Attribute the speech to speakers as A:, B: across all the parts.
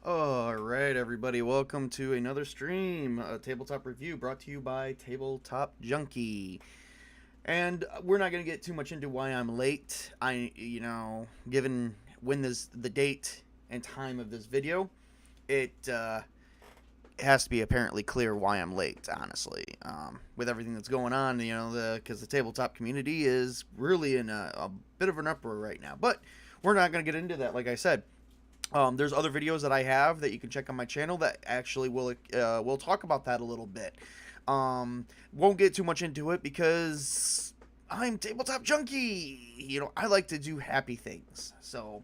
A: Alright, everybody, welcome to another stream, a tabletop review brought to you by Tabletop Junkie. And we're not going to get too much into why I'm late. Given when the date and time of this video, it has to be apparently clear why I'm late, honestly. With everything that's going on, because the tabletop community is really in a bit of an uproar right now. But we're not going to get into that, like I said. There's other videos that I have that you can check on my channel that actually will talk about that a little bit. Won't get too much into it because I'm Tabletop Junkie. I like to do happy things. So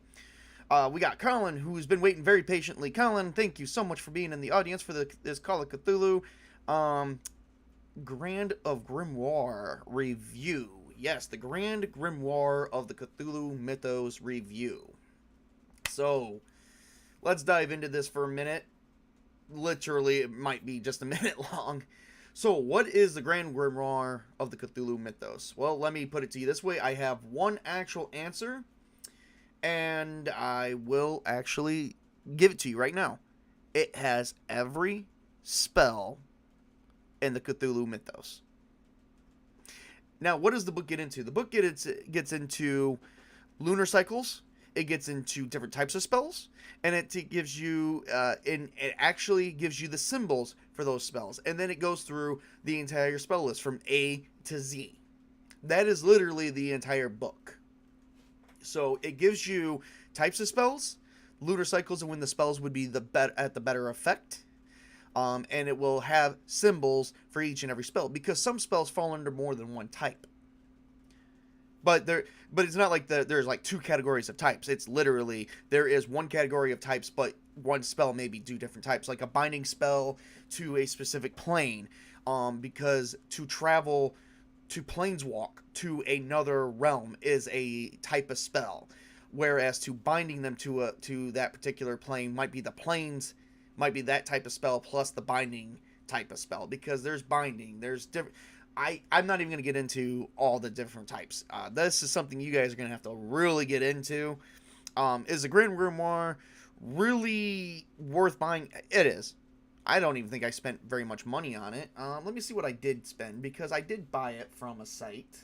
A: we got Colin, who's been waiting very patiently. Colin, thank you so much for being in the audience for this Call of Cthulhu Grand of Grimoire review. Yes, the Grand Grimoire of the Cthulhu Mythos review. So let's dive into this for a minute. Literally, it might be just a minute long. So, what is the Grand Grimoire of the Cthulhu Mythos? Well, let me put it to you this way. I have one actual answer, and I will actually give it to you right now. It has every spell in the Cthulhu Mythos. Now, what does the book get into? The book gets into lunar cycles. It gets into different types of spells, and it gives you, it actually gives you the symbols for those spells, and then it goes through the entire spell list from A to Z. That is literally the entire book. So it gives you types of spells, lunar cycles, and when the spells would be at the better effect, and it will have symbols for each and every spell because some spells fall under more than one type. But it's not like there's like two categories of types. It's literally there is one category of types, but one spell maybe do different types, like a binding spell to a specific plane. Because to travel to planeswalk to another realm is a type of spell, whereas to binding them to that particular plane might be that type of spell plus the binding type of spell, because there's binding, there's different. I'm not even going to get into all the different types. This is something you guys are going to have to really get into. Is the Grand Grimoire really worth buying? It is. I don't even think I spent very much money on it. Let me see what I did spend, because I did buy it from a site.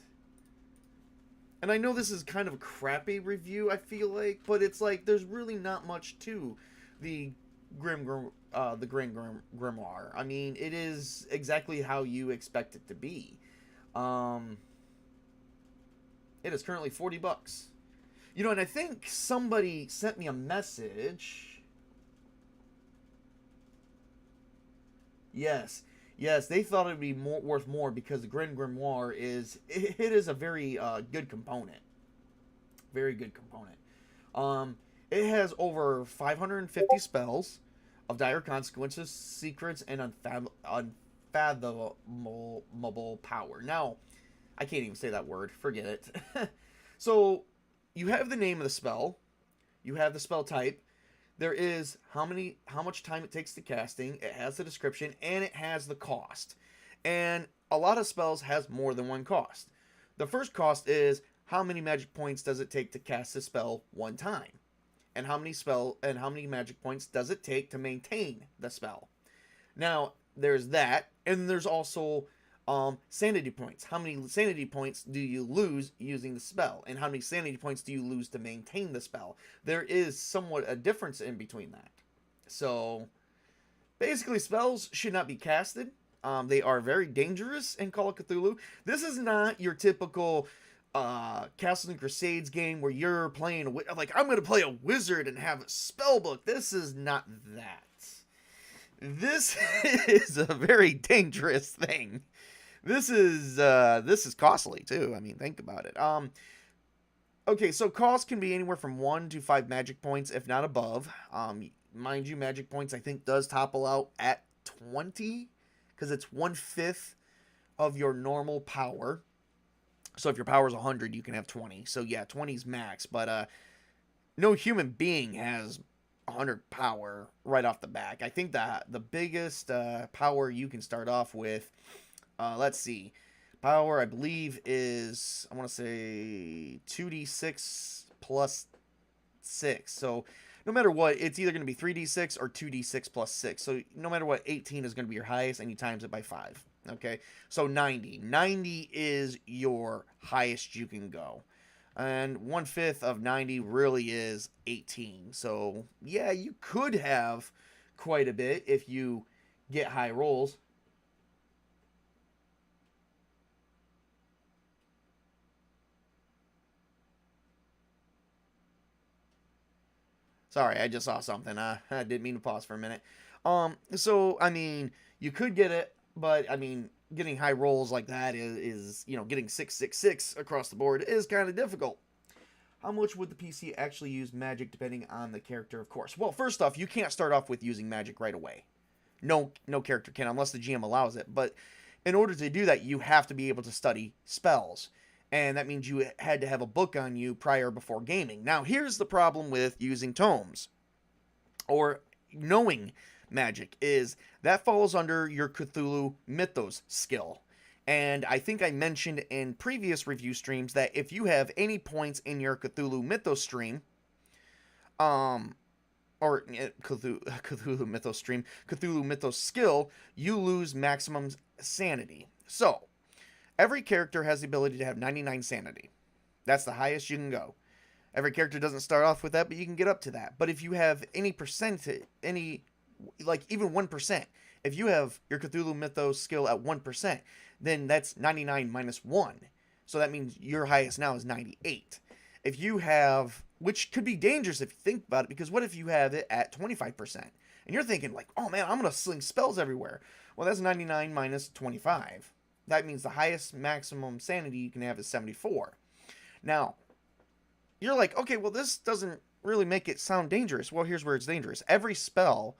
A: And I know this is kind of a crappy review, I feel like, but it's like there's really not much to the Grand Grimoire. I mean, it is exactly how you expect it to be. It is currently $40. And I think somebody sent me a message. Yes, they thought it'd be worth more because the Grand Grimoire it is a very good component. Very good component. It has over 550 spells of dire consequences, secrets, and unfathomable power. Now, I can't even say that word. Forget it. So, you have the name of the spell. You have the spell type. There is how much time it takes to casting. It has the description, and it has the cost. And a lot of spells has more than one cost. The first cost is how many magic points does it take to cast a spell one time? And how many magic points does it take to maintain the spell? Now, there's that, and there's also sanity points. How many sanity points do you lose using the spell? And how many sanity points do you lose to maintain the spell? There is somewhat a difference in between that. So, basically, spells should not be casted. They are very dangerous in Call of Cthulhu. This is not your typical Castles and Crusades game where you're playing like, I'm gonna play a wizard and have a spell book. This is not that. This is a very dangerous thing. This is costly too. I mean, think about it. Okay, so cost can be anywhere from 1 to 5 magic points, if not above. Mind you, magic points I think does topple out at 20, because it's 1/5 of your normal power. So if your power is 100, you can have 20. So yeah, 20 is max. But no human being has 100 power right off the back. I think that the biggest power you can start off with, let's see. Power, I believe, is, I want to say, 2d6 plus 6. So no matter what, it's either going to be 3d6 or 2d6 plus 6. So no matter what, 18 is going to be your highest, and you times it by 5. Okay, so 90. 90 is your highest you can go. And 1/5 of 90 really is 18. So yeah, you could have quite a bit if you get high rolls. Sorry, I just saw something. I didn't mean to pause for a minute. So I mean, you could get it, but I mean, getting high rolls like that is getting 666 across the board is kind of difficult. How much would the PC actually use magic depending on the character, of course? Well, first off, you can't start off with using magic right away. No character can unless the GM allows it. But in order to do that, you have to be able to study spells. And that means you had to have a book on you prior before gaming. Now, here's the problem with using tomes or knowing magic is that falls under your Cthulhu Mythos skill. And I think I mentioned in previous review streams that if you have any points in your Cthulhu Mythos stream, or Cthulhu Mythos stream, Cthulhu Mythos skill, you lose maximum sanity. So, every character has the ability to have 99 sanity. That's the highest you can go. Every character doesn't start off with that, but you can get up to that. But if you have any percentage, even 1%, if you have your Cthulhu Mythos skill at 1%, then that's 99 minus 1. So that means your highest now is 98. If you have, which could be dangerous if you think about it, because what if you have it at 25%? And you're thinking like, oh man, I'm going to sling spells everywhere. Well, that's 99 minus 25. That means the highest maximum sanity you can have is 74. Now, you're like, okay, well, this doesn't really make it sound dangerous. Well, here's where it's dangerous. Every spell,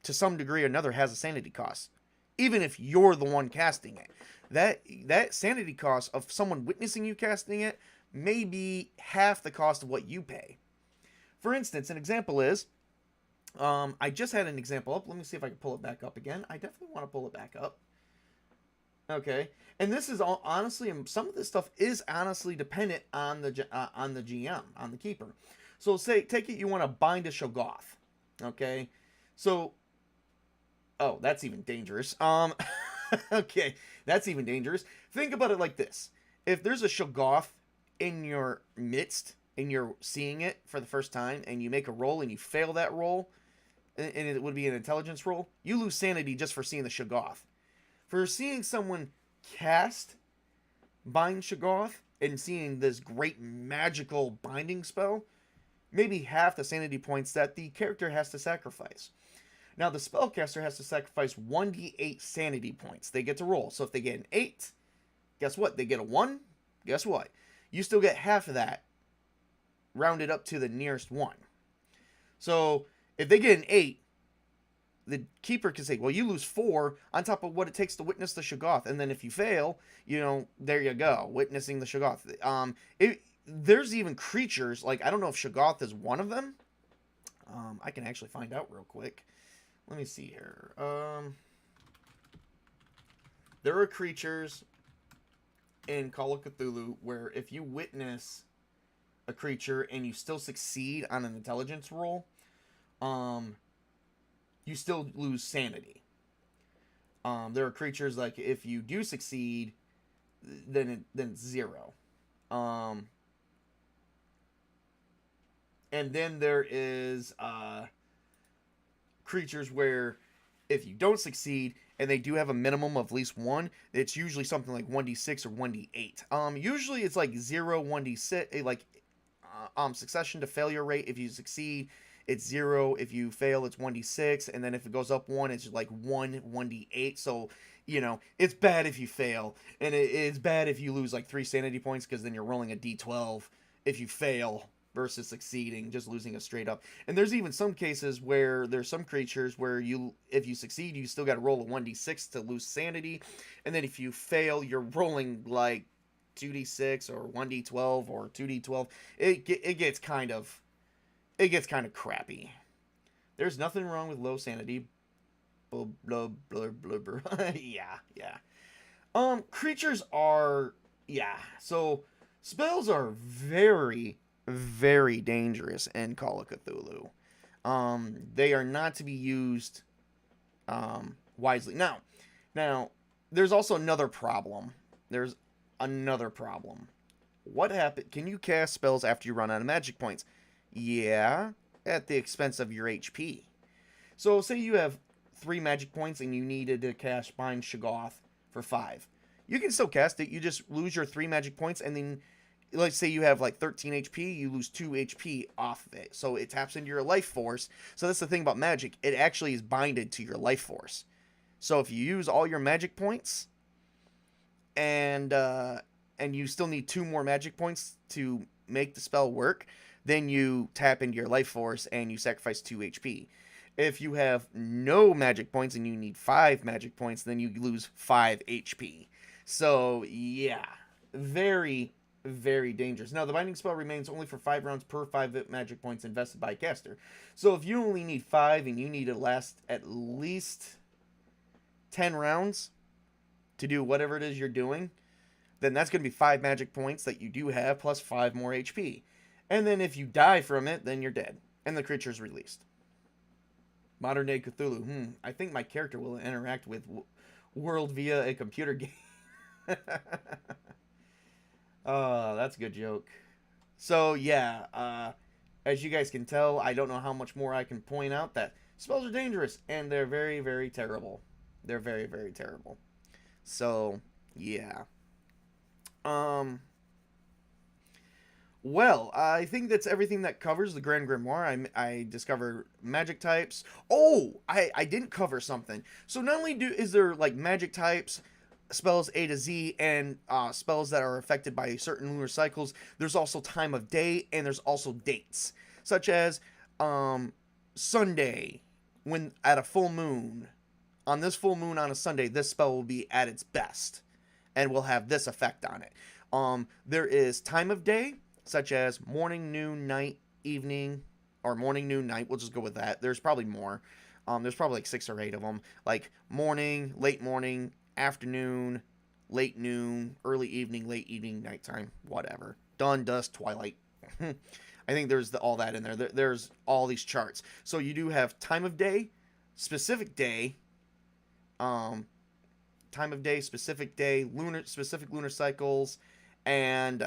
A: to some degree or another, has a sanity cost. Even if you're the one casting it. That sanity cost of someone witnessing you casting it may be half the cost of what you pay. For instance, an example is, I just had an example up. Let me see if I can pull it back up again. I definitely want to pull it back up. Okay, and this is all honestly, some of this stuff is honestly dependent on the GM, on the keeper. So take it you want to bind a Shoggoth. Okay, so that's even dangerous. Okay, that's even dangerous. Think about it like this: if there's a Shoggoth in your midst and you're seeing it for the first time, and you make a roll and you fail that roll, and it would be an intelligence roll, you lose sanity just for seeing the Shoggoth. For seeing someone cast Bind Shoggoth and seeing this great magical binding spell, maybe half the sanity points that the character has to sacrifice. Now, the spellcaster has to sacrifice 1d8 sanity points. They get to roll. So if they get an 8, guess what? They get a 1. Guess what? You still get half of that rounded up to the nearest 1. So if they get an 8, the keeper can say, well, you lose 4 on top of what it takes to witness the Shoggoth. And then if you fail, there you go, witnessing the Shoggoth. There's even creatures, like, I don't know if Shoggoth is one of them. I can actually find out real quick. Let me see here. There are creatures in Call of Cthulhu where if you witness a creature and you still succeed on an intelligence roll, you still lose sanity. There are creatures like if you do succeed, then it's 0. And then there is creatures where if you don't succeed and they do have a minimum of at least 1, it's usually something like 1d6 or 1d8. Usually it's like 0, 1d6, like succession to failure rate. If you succeed, it's 0. If you fail, it's 1d6. And then if it goes up 1, it's like 1d8. So, it's bad if you fail. And it's bad if you lose like 3 sanity points, because then you're rolling a d12 if you fail versus succeeding, just losing a straight up. And there's even some cases where there's some creatures where if you succeed, you still got to roll a 1d6 to lose sanity. And then if you fail, you're rolling like 2d6 or 1d12 or 2d12. It gets kind of crappy. There's nothing wrong with low sanity. Blah, blah, blah, blah, blah. Yeah. Creatures are, so spells are very, very dangerous in Call of Cthulhu. They are not to be used wisely. Now, there's also another problem. There's another problem. What happened? Can you cast spells after you run out of magic points? Yeah, at the expense of your HP. So, say you have 3 magic points and you needed to cast Bind Shoggoth for 5. You can still cast it. You just lose your 3 magic points, and then, let's say you have like 13 HP, you lose 2 HP off of it. So it taps into your life force. So that's the thing about magic. It actually is binded to your life force. So if you use all your magic points, and you still need 2 more magic points to make the spell work, then you tap into your life force and you sacrifice 2 HP. If you have no magic points and you need 5 magic points, then you lose 5 HP. So, yeah. Very, very dangerous. Now, the binding spell remains only for 5 rounds per 5 magic points invested by a caster. So, if you only need 5 and you need to last at least 10 rounds to do whatever it is you're doing, then that's going to be 5 magic points that you do have plus 5 more HP. And then if you die from it, then you're dead. And the creature's released. Modern day Cthulhu. I think my character will interact with world via a computer game. Oh, that's a good joke. So, yeah. As you guys can tell, I don't know how much more I can point out that spells are dangerous. And they're very, very terrible. They're very, very terrible. So, yeah. Well, I think that's everything that covers the Grand Grimoire. I discovered magic types. Oh, I didn't cover something. So not only is there like magic types, spells A to Z, and spells that are affected by certain lunar cycles, there's also time of day, and there's also dates, such as Sunday, when at a full moon. On this full moon on a Sunday, this spell will be at its best, and will have this effect on it. There is time of day, such as morning, noon, night, evening, or morning, noon, night. We'll just go with that. There's probably more. There's probably like 6 or 8 of them. Like morning, late morning, afternoon, late noon, early evening, late evening, nighttime, whatever. Dawn, dusk, twilight. I think there's all that in there. There's all these charts. So you do have time of day, specific day, time of day, specific day, specific lunar cycles, and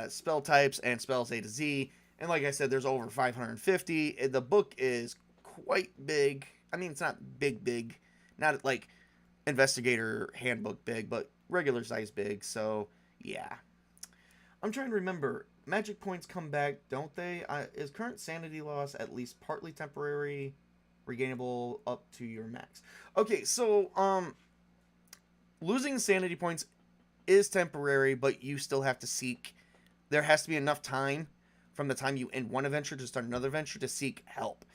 A: spell types and spells A to Z. And like I said, there's over 550. The book is quite big. I mean, it's not big. Not like investigator handbook big, but regular size big. So, yeah. I'm trying to remember. Magic points come back, don't they? Is current sanity loss at least partly temporary, regainable up to your max? Okay, so, losing sanity points is temporary, but you still have to seek. There has to be enough time from the time you end one adventure to start another adventure to seek help.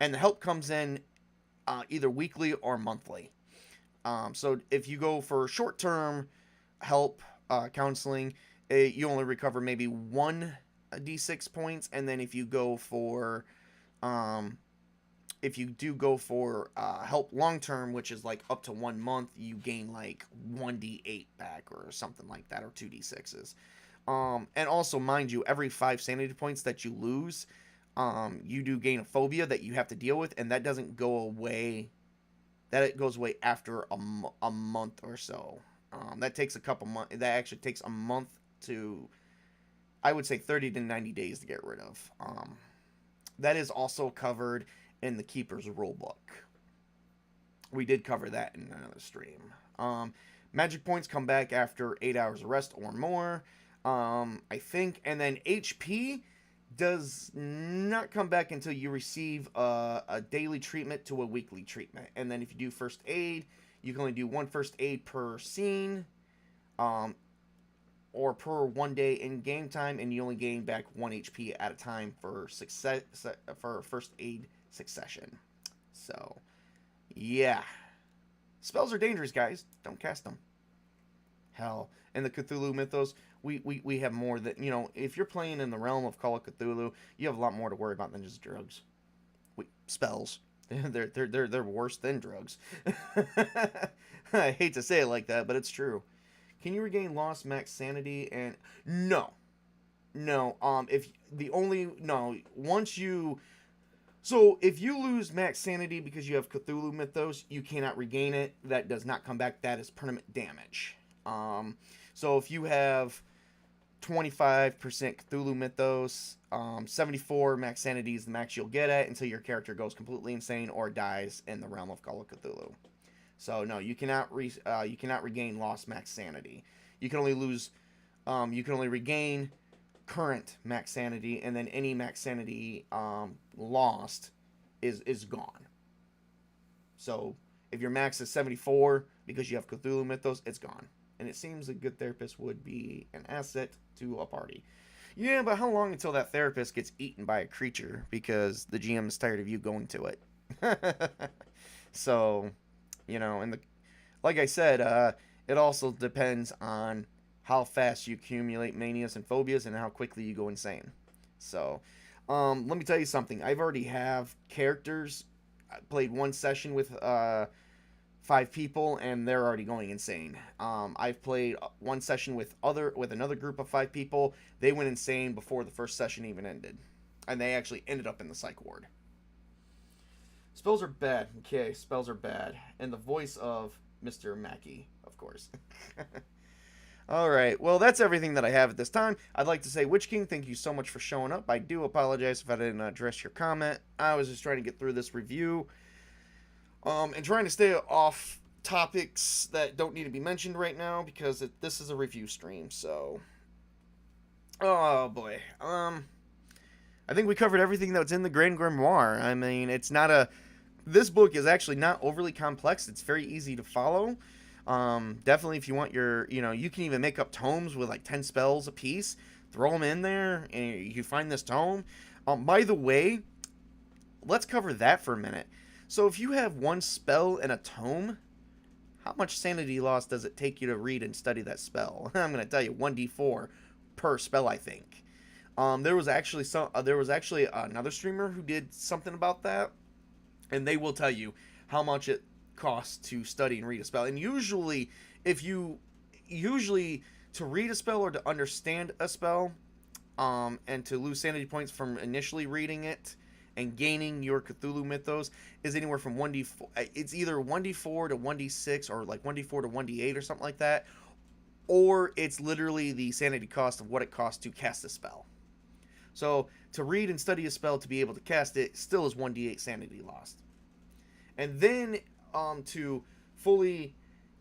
A: And the help comes in either weekly or monthly. So if you go for short-term help, counseling, you only recover maybe 1 d6 points. And then if you go for help long term, which is like up to 1 month, you gain like 1d8 back or something like that, or 2d6s. And also, mind you, every 5 sanity points that you lose, you do gain a phobia that you have to deal with, and that doesn't go away. It goes away after a month or so. That takes a couple months. That actually takes a month to, I would say, 30 to 90 days to get rid of. That is also covered in the Keeper's Rulebook. We did cover that in another stream. Magic points come back after 8 hours of rest or more, I think. And then HP does not come back until you receive a daily treatment to a weekly treatment. And then if you do first aid, you can only do 1 first aid per scene, or per 1 day in game time, and you only gain back 1 HP at a time for first aid succession. So, yeah. Spells are dangerous, guys. Don't cast them. Hell, in the Cthulhu Mythos, we have more that, if you're playing in the realm of Call of Cthulhu, you have a lot more to worry about than just drugs. Spells. They're worse than drugs. I hate to say it like that, but it's true. Can you regain lost max sanity? And no. If the only no once you so if you lose max sanity because you have Cthulhu Mythos, you cannot regain it. That does not come back. That is permanent damage. So if you have 25% Cthulhu Mythos, 74 max sanity is the max you'll get at until your character goes completely insane or dies in the realm of Call of Cthulhu. So no, you cannot regain lost max sanity. You can only lose. You can only regain current max sanity, and then any max sanity lost is gone. So if your max is 74 because you have Cthulhu Mythos, it's gone. And it seems a good therapist would be an asset to a party. Yeah, but how long until that therapist gets eaten by a creature because the GM is tired of you going to it? So, and like I said, it also depends on how fast you accumulate manias and phobias and how quickly you go insane. So, let me tell you something. I've already have characters. I played one session with 5 people, and they're already going insane. I've played one session with another group of 5 people. They went insane before the first session even ended, and they actually ended up in the psych ward. Spells are bad. Okay, spells are bad. And the voice of Mr. Mackey, of course. Alright, well, that's everything that I have at this time. I'd like to say, Witch King, thank you so much for showing up. I do apologize if I didn't address your comment. I was just trying to get through this review. And trying to stay off topics that don't need to be mentioned right now, because this is a review stream, so... Oh, boy. I think we covered everything that's in the Grand Grimoire. I mean, it's not a... This book is actually not overly complex. It's very easy to follow. Definitely if you want your, you can even make up tomes with like 10 spells a piece. Throw them in there and you find this tome. By the way, let's cover that for a minute. So if you have one spell in a tome, how much sanity loss does it take you to read and study that spell? I'm going to tell you, 1d4 per spell, I think. There was actually another streamer who did something about that, and they will tell you how much it costs to study and read a spell. And usually to read a spell or to understand a spell, and to lose sanity points from initially reading it and gaining your Cthulhu Mythos is anywhere from 1d4. It's either 1d4 to 1d6 or like 1d4 to 1d8 or something like that, or it's literally the sanity cost of what it costs to cast a spell. So to read and study a spell to be able to cast it still is 1d8 sanity lost. And then to fully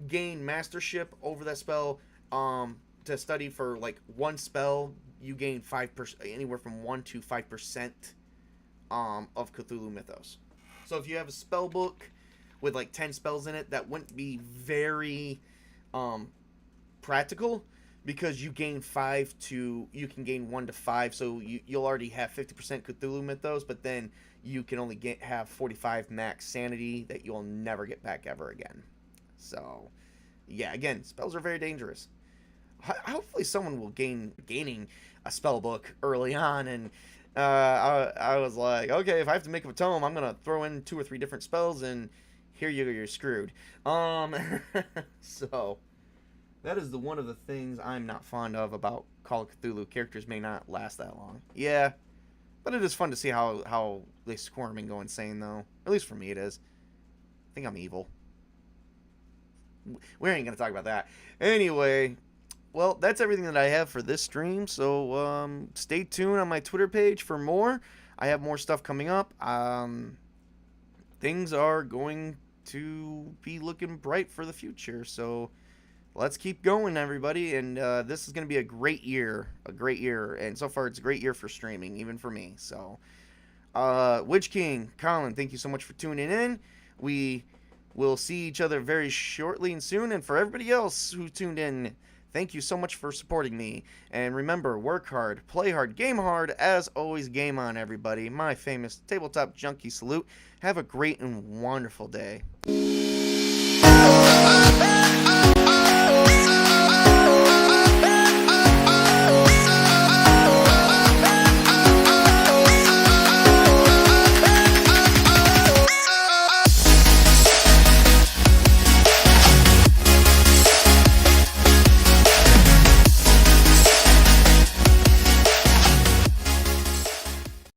A: gain mastership over that spell, to study for like one spell, you gain 5%, anywhere from 1 to 5% of Cthulhu Mythos. So if you have a spell book with like 10 spells in it, that wouldn't be very practical, because you gain 5 to, you can gain 1 to 5, so you'll already have 50% Cthulhu Mythos, but then you can only have 45 max sanity that you'll never get back ever again. So yeah, again, spells are very dangerous. Hopefully someone will gaining a spell book early on, and I was like, okay, if I have to make up a tome, I'm gonna throw in 2 or 3 different spells, and here you're screwed. So that is one of the things I'm not fond of about Call of Cthulhu. Characters may not last that long. Yeah, but it is fun to see how they squirm and go insane, though. At least for me, it is. I think I'm evil. We ain't gonna talk about that. Anyway, well, that's everything that I have for this stream, so stay tuned on my Twitter page for more. I have more stuff coming up. Things are going to be looking bright for the future, so let's keep going, everybody, and this is going to be a great year, and so far it's a great year for streaming, even for me. So Witch King, Colin, thank you so much for tuning in. We will see each other very shortly and soon, and for everybody else who tuned in, thank you so much for supporting me. And remember, work hard, play hard, game hard. As always, game on, everybody. My famous Tabletop Junkie salute. Have a great and wonderful day.